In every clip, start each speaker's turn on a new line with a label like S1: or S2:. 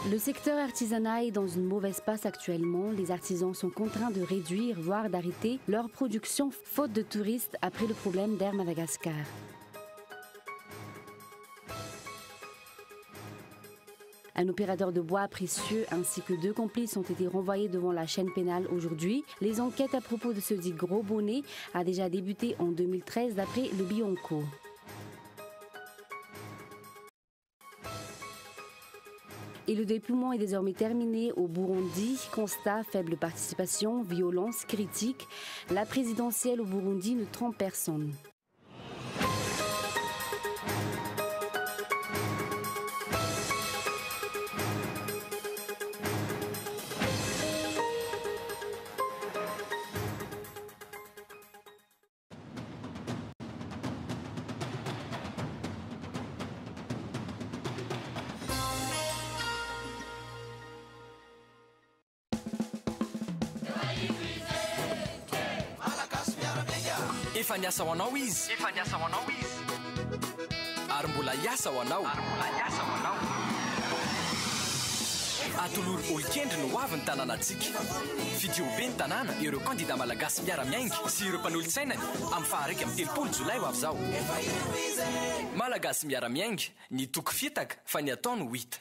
S1: Le secteur artisanal est dans une mauvaise passe actuellement. Les artisans sont contraints de réduire, voire d'arrêter leur production faute de touristes après le problème d'Air Madagascar. Un opérateur de bois précieux ainsi que 2 complices ont été renvoyés devant la chaîne pénale aujourd'hui. Les enquêtes à propos de ce dit Gros Bonnet a déjà débuté en 2013 d'après le Bionco. Et le dépouillement est désormais terminé au Burundi. Constat, faible participation, violence, critique. La présidentielle au Burundi ne trompe personne.
S2: Efa niasa ho anao izy. Ary mbola hiasa ho anao. Atolory olokendry no avy ny tanànatsika. Fidiobe ny tanàna ireo kandida malagasy miara-miaingy sy ireo mpanolotsaina amin'ny faharaiky amin'ny 30 Jolay ho avy zao. Malagasy miara-miaingy ny toko fitaka fa ny atao no hita.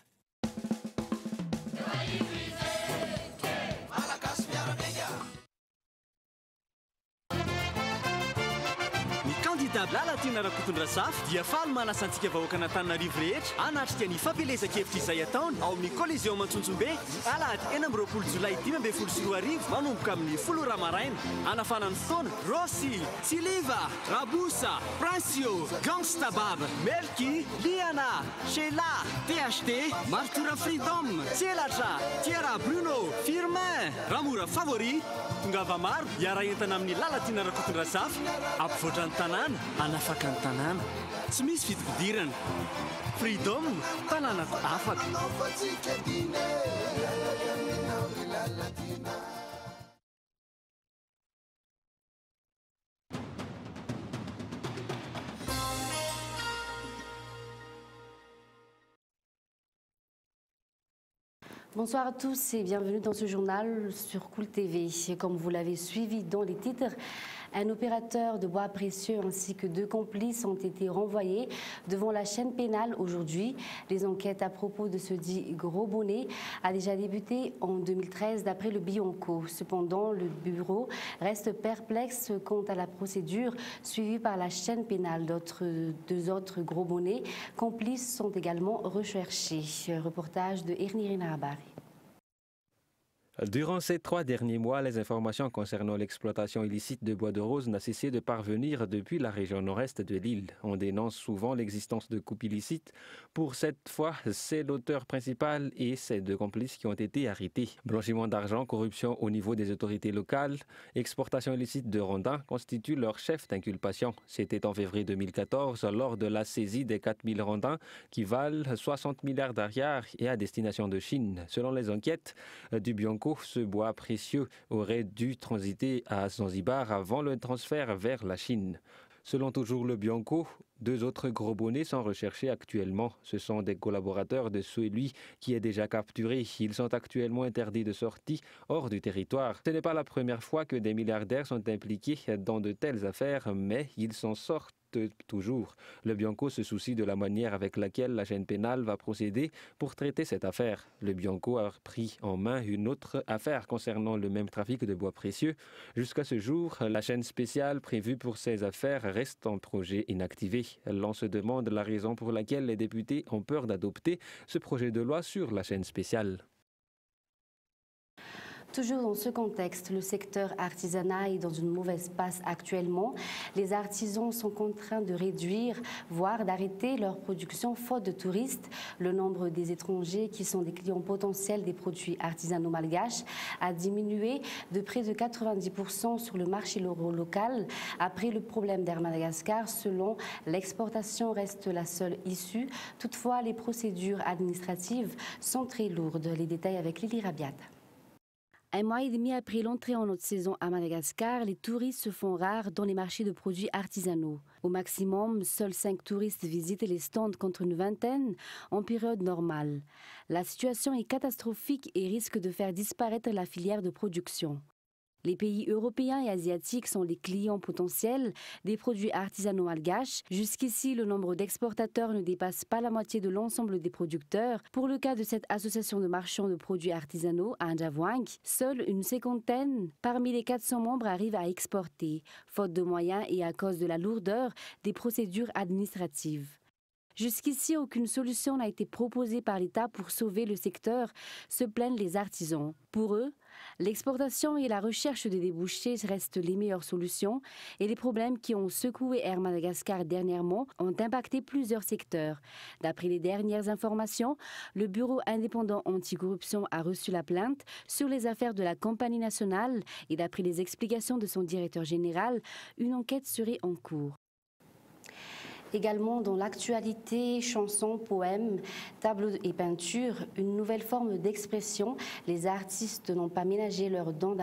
S3: Lalatiana Rakotondrasafy dia faly manasantsika vahoaka an'Antananarivo rehetra hanatrika ny fampielezan-kevitra izay ataony ao amin'ny Coliseum Mantsontsombe alahady 9 Jolay 2024 manomboka amin'ny 10 Ramaraina. Hanafanany fotoana Rossi, Siliva, Rabusa, Prancio, Gangsta Bab, Melky, Liana, Sheila, THT, Martura Freedom, Tselatra, Tiara Bruno, Firmin, Ramora Favori, Tongava maro hiara-entana amin'ny Lalatiana Rakotondrasafy ampivoatra ny tanàna anafaka ny tanàna tsy misy fidipidirana Freedom tanànako afaka.
S1: Bonsoir à tous et bienvenue dans ce journal sur Cool TV. Comme vous l'avez suivi dans les titres, un opérateur de bois précieux ainsi que 2 complices ont été renvoyés devant la chaîne pénale aujourd'hui. Les enquêtes à propos de ce dit Gros Bonnet a déjà débuté en 2013 d'après le Bionco. Cependant, le bureau reste perplexe quant à la procédure suivie par la chaîne pénale. 2 autres Gros Bonnets complices sont également recherchés. Reportage de Ernie Renarabari.
S4: Durant ces 3 derniers mois, les informations concernant l'exploitation illicite de bois de rose n'ont cessé de parvenir depuis la région nord-est de l'île. On dénonce souvent l'existence de coupes illicites. Pour cette fois, c'est l'auteur principal et ses 2 complices qui ont été arrêtés. Blanchiment d'argent, corruption au niveau des autorités locales, exportation illicite de rondins constituent leur chef d'inculpation. C'était en février 2014 lors de la saisie des 4000 rondins qui valent 60 milliards d'ariars et à destination de Chine. Selon les enquêtes du Bionco, ce bois précieux aurait dû transiter à Zanzibar avant le transfert vers la Chine. Selon toujours le Bionco, 2 autres Gros Bonnets sont recherchés actuellement. Ce sont des collaborateurs de celui qui est déjà capturé. Ils sont actuellement interdits de sortie hors du territoire. Ce n'est pas la première fois que des milliardaires sont impliqués dans de telles affaires, mais ils s'en sortent toujours. Le Bionco se soucie de la manière avec laquelle la chaîne pénale va procéder pour traiter cette affaire. Le Bionco a pris en main une autre affaire concernant le même trafic de bois précieux. Jusqu'à ce jour, la chaîne spéciale prévue pour ces affaires reste en projet inactivé. L'on se demande la raison pour laquelle les députés ont peur d'adopter ce projet de loi sur la chaîne spéciale.
S1: Toujours dans ce contexte, le secteur artisanal est dans une mauvaise passe actuellement. Les artisans sont contraints de réduire, voire d'arrêter leur production faute de touristes. Le nombre des étrangers qui sont des clients potentiels des produits artisanaux malgaches a diminué de près de 90% sur le marché local. Après le problème d'Air Madagascar, selon l'exportation reste la seule issue. Toutefois, les procédures administratives sont très lourdes. Les détails avec Lily Rabiat. Un mois et demi après l'entrée en haute saison à Madagascar, les touristes se font rares dans les marchés de produits artisanaux. Au maximum, seuls 5 touristes visitent les stands contre une vingtaine en période normale. La situation est catastrophique et risque de faire disparaître la filière de production. Les pays européens et asiatiques sont les clients potentiels des produits artisanaux malgaches. Jusqu'ici, le nombre d'exportateurs ne dépasse pas la moitié de l'ensemble des producteurs. Pour le cas de cette association de marchands de produits artisanaux à Ndjavouang, seule une cinquantaine parmi les 400 membres arrivent à exporter, faute de moyens et à cause de la lourdeur des procédures administratives. Jusqu'ici, aucune solution n'a été proposée par l'État pour sauver le secteur, se plaignent les artisans. Pour eux, l'exportation et la recherche de débouchés restent les meilleures solutions et les problèmes qui ont secoué Air Madagascar dernièrement ont impacté plusieurs secteurs. D'après les dernières informations, le Bureau indépendant anticorruption a reçu la plainte sur les affaires de la compagnie nationale et d'après les explications de son directeur général, une enquête serait en cours. Également dans l'actualité, chansons, poèmes, tableaux et peintures, une nouvelle forme d'expression. Les artistes n'ont pas ménagé leur don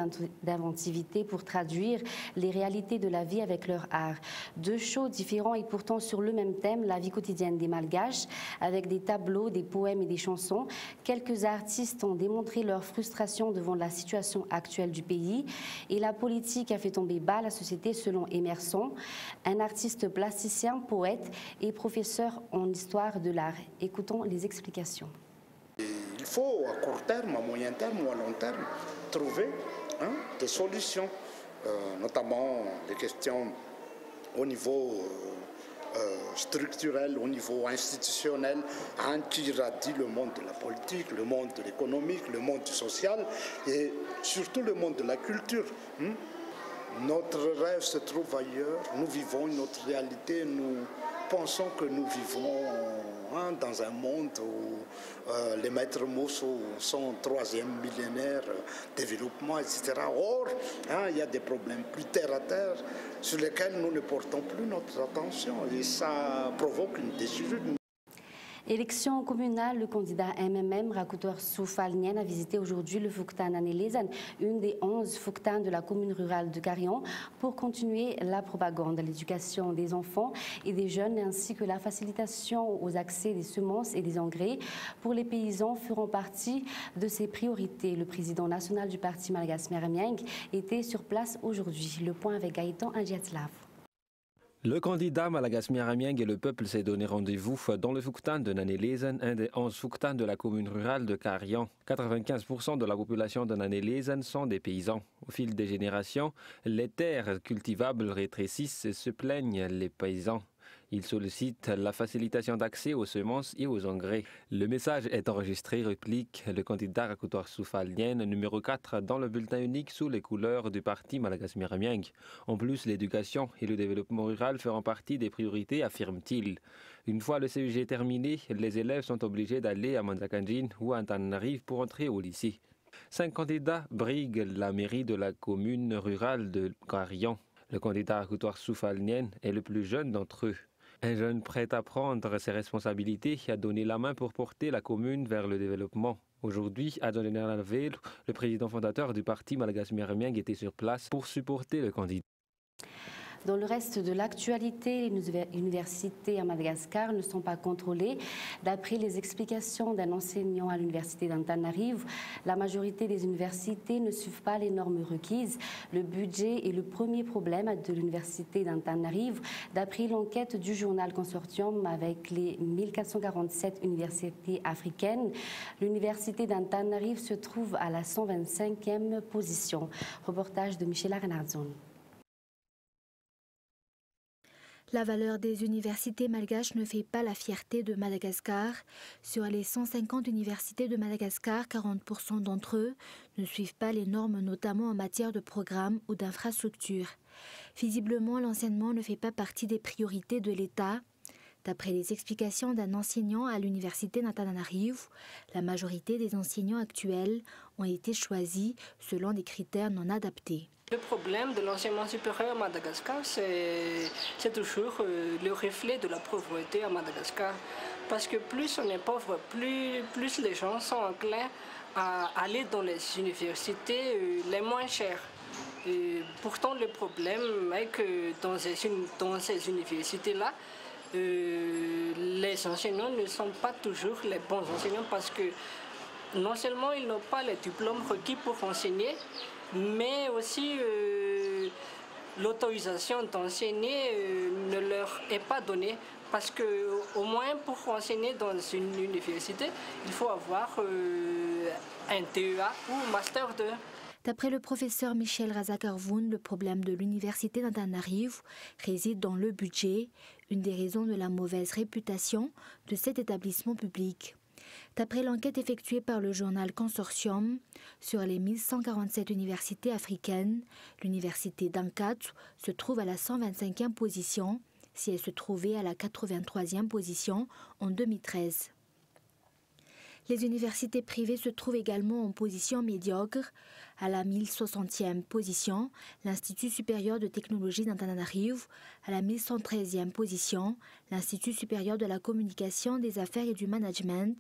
S1: d'inventivité pour traduire les réalités de la vie avec leur art. 2 shows différents et pourtant sur le même thème, la vie quotidienne des Malgaches, avec des tableaux, des poèmes et des chansons. Quelques artistes ont démontré leur frustration devant la situation actuelle du pays et la politique a fait tomber bas la société selon Emerson, un artiste plasticien, poète et professeur en histoire de l'art. Écoutons les explications.
S5: Il faut à court terme, à moyen terme ou à long terme trouver des solutions, notamment des questions au niveau structurel, au niveau institutionnel, qui irradie le monde de la politique, le monde de l'économique, le monde du social et surtout le monde de la culture. Notre rêve se trouve ailleurs, nous vivons une autre réalité, nous pensons que nous vivons dans un monde où les maîtres mots sont 3e millénaire, développement, etc. Or, il y a des problèmes plus terre à terre sur lesquels nous ne portons plus notre attention et ça provoque une déchirure.
S1: Élection communale, le candidat MMM Rakutor Soufal-Nien a visité aujourd'hui le Fuktan Anelezan, une des 11 Fuktans de la commune rurale de Carion, pour continuer la propagande, l'éducation des enfants et des jeunes ainsi que la facilitation aux accès des semences et des engrais pour les paysans feront partie de ses priorités. Le président national du parti Malagas Meramieng était sur place aujourd'hui. Le point avec Gaëtan Adjiatslav.
S4: Le candidat Malagas Meramieng et le peuple s'est donné rendez-vous dans le Fuktan de Nanelezen, un des 11 Fuktans de la commune rurale de Carion. 95% de la population de Nanelezen sont des paysans. Au fil des générations, les terres cultivables rétrécissent et se plaignent les paysans. Il sollicite la facilitation d'accès aux semences et aux engrais. Le message est enregistré, réplique le candidat Rakutor Soufal-Nien, numéro 4 dans le bulletin unique sous les couleurs du parti Malagas Meramieng. En plus, l'éducation et le développement rural feront partie des priorités, affirme-t-il. Une fois le CEG terminé, les élèves sont obligés d'aller à Manzakanjin ou à Antananarivo pour entrer au lycée. 5 candidats briguent la mairie de la commune rurale de Carion. Le candidat Rakutor Soufal-Nien est le plus jeune d'entre eux. Un jeune prêt à prendre ses responsabilités a donné la main pour porter la commune vers le développement. Aujourd'hui, à Antananarivo, le président fondateur du parti Malagas Meramieng était sur place pour supporter le candidat.
S1: Dans le reste de l'actualité, les universités à Madagascar ne sont pas contrôlées. D'après les explications d'un enseignant à l'université d'Antananarivo, la majorité des universités ne suivent pas les normes requises. Le budget est le premier problème de l'université d'Antananarivo. D'après l'enquête du journal Consortium avec les 1447 universités africaines, l'université d'Antananarivo se trouve à la 125e position. Reportage de Michela Renardzon.
S6: La valeur des universités malgaches ne fait pas la fierté de Madagascar. Sur les 150 universités de Madagascar, 40% d'entre eux ne suivent pas les normes, notamment en matière de programmes ou d'infrastructures. Visiblement, l'enseignement ne fait pas partie des priorités de l'État. D'après les explications d'un enseignant à l'université d'Antananarivo, la majorité des enseignants actuels ont été choisis selon des critères non adaptés.
S7: Le problème de l'enseignement supérieur à Madagascar, c'est toujours le reflet de la pauvreté à Madagascar. Parce que plus on est pauvre, plus les gens sont enclins à aller dans les universités les moins chères. Et pourtant, le problème est que dans ces universités-là, les enseignants ne sont pas toujours les bons enseignants parce que non seulement ils n'ont pas les diplômes requis pour enseigner, mais aussi l'autorisation d'enseigner ne leur est pas donnée. Parce qu'au moins pour enseigner dans une université, il faut avoir un TEA ou Master 2.
S6: D'après le professeur Michel Razak-Arvoun, le problème de l'université d'Antananarivo réside dans le budget, une des raisons de la mauvaise réputation de cet établissement public. D'après l'enquête effectuée par le journal Consortium, sur les 1147 universités africaines, l'université d'Ankatsu se trouve à la 125e position, si elle se trouvait à la 83e position en 2013. Les universités privées se trouvent également en position médiocre. À la 1060e position, l'Institut supérieur de technologie d'Antananarivo, à la 1113e position, l'Institut supérieur de la communication, des affaires et du management,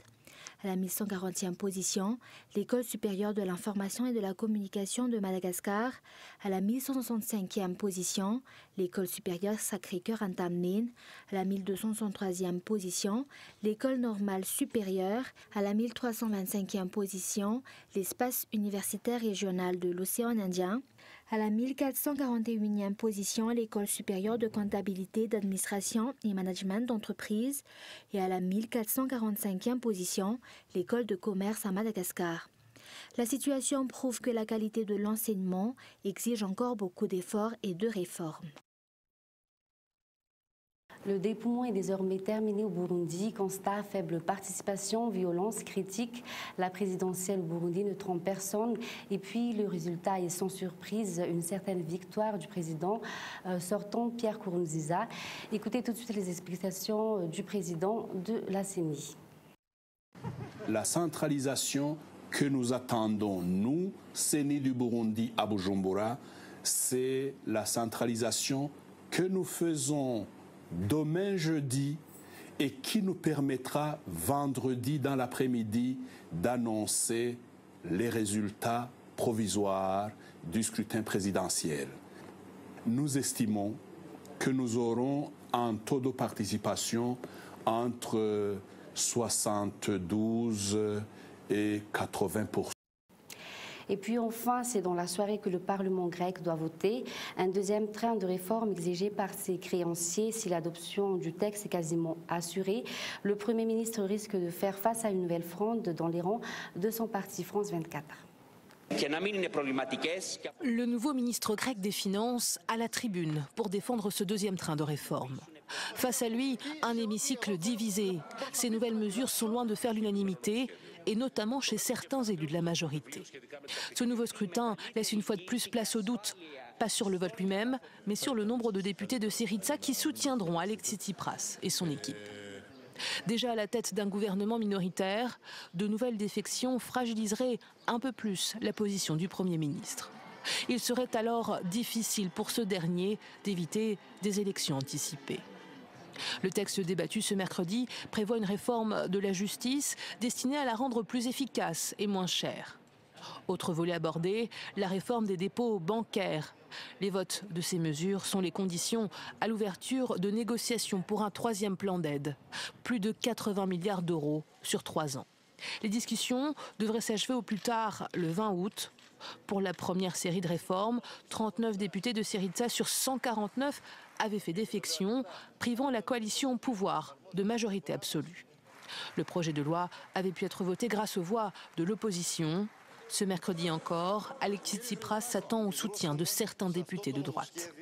S6: à la 1140e position, l'École supérieure de l'information et de la communication de Madagascar, à la 1165e position, l'École supérieure Sacré-Cœur Ntamnin, à la 1263e position, l'École normale supérieure, à la 1325e position, l'espace universitaire régional de l'océan Indien, à la 1441e position, l'École supérieure de comptabilité, d'administration et management d'entreprise et à la 1445e position, l'École de commerce à Madagascar. La situation prouve que la qualité de l'enseignement exige encore beaucoup d'efforts et de réformes.
S1: Le dépouillement est désormais terminé au Burundi. Constat, faible participation, violence, critique. La présidentielle au Burundi ne trompe personne. Et puis le résultat est sans surprise, une certaine victoire du président sortant Pierre Nkurunziza. Écoutez tout de suite les explications du président de la CENI.
S8: La centralisation que nous attendons, nous, CENI du Burundi à Bujumbura, c'est la centralisation que nous faisons demain jeudi et qui nous permettra vendredi dans l'après-midi d'annoncer les résultats provisoires du scrutin présidentiel. Nous estimons que nous aurons un taux de participation entre 72 et 80%.
S1: Et puis enfin, c'est dans la soirée que le Parlement grec doit voter un deuxième train de réforme exigé par ses créanciers. Si l'adoption du texte est quasiment assurée, le Premier ministre risque de faire face à une nouvelle fronde dans les rangs de son parti France 24.
S9: Le nouveau ministre grec des Finances à la tribune pour défendre ce deuxième train de réforme. Face à lui, un hémicycle divisé. Ces nouvelles mesures sont loin de faire l'unanimité, et notamment chez certains élus de la majorité. Ce nouveau scrutin laisse une fois de plus place au doute, pas sur le vote lui-même, mais sur le nombre de députés de Syriza qui soutiendront Alexis Tsipras et son équipe. Déjà à la tête d'un gouvernement minoritaire, de nouvelles défections fragiliseraient un peu plus la position du Premier ministre. Il serait alors difficile pour ce dernier d'éviter des élections anticipées. Le texte débattu ce mercredi prévoit une réforme de la justice destinée à la rendre plus efficace et moins chère. Autre volet abordé, la réforme des dépôts bancaires. Les votes de ces mesures sont les conditions à l'ouverture de négociations pour un troisième plan d'aide. Plus de 80 milliards d'euros sur 3 ans. Les discussions devraient s'achever au plus tard le 20 août. Pour la première série de réformes, 39 députés de Syriza sur 149 avaient fait défection, privant la coalition au pouvoir de majorité absolue. Le projet de loi avait pu être voté grâce aux voix de l'opposition. Ce mercredi encore, Alexis Tsipras s'attend au soutien de certains députés de droite.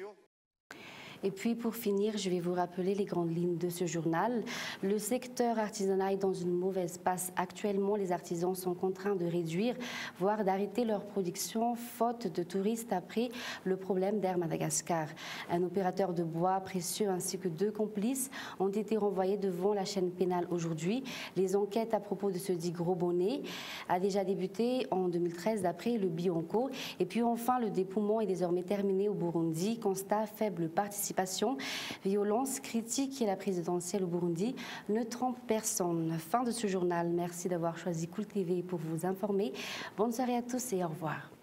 S1: Et puis pour finir, je vais vous rappeler les grandes lignes de ce journal. Le secteur artisanal est dans une mauvaise passe. Actuellement, les artisans sont contraints de réduire, voire d'arrêter leur production, faute de touristes après le problème d'Air Madagascar. Un opérateur de bois précieux ainsi que 2 complices ont été renvoyés devant la chaîne pénale aujourd'hui. Les enquêtes à propos de ce dit gros bonnet a déjà débuté en 2013 d'après le Bionco. Et puis enfin, le dépouillement est désormais terminé au Burundi. Constat, faible participation participation. Violence, critique et la présidentielle au Burundi ne trompe personne. Fin de ce journal. Merci d'avoir choisi Cool TV pour vous informer. Bonne soirée à tous et au revoir.